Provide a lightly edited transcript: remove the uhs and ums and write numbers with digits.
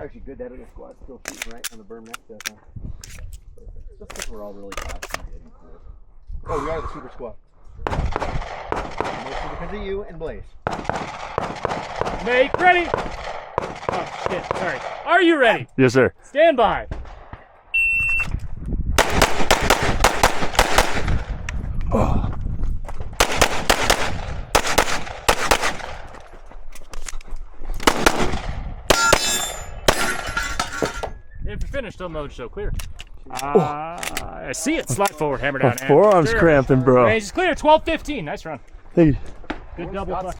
actually good at it. The squad still shooting right on the berm next to us. Huh? Perfect. Just because we're all really fast and good and cool. Oh, we are the super squad. Mostly because of you and Blaze. Make ready. Oh shit! Sorry. Are you ready? Yes, sir. Stand by. Oh. If you're finished, unload, show clear. I see it. Slide forward, hammer down. My forearm's cramping, bro. Range is clear. 12-15. Nice run. Thank you. Good double clutch.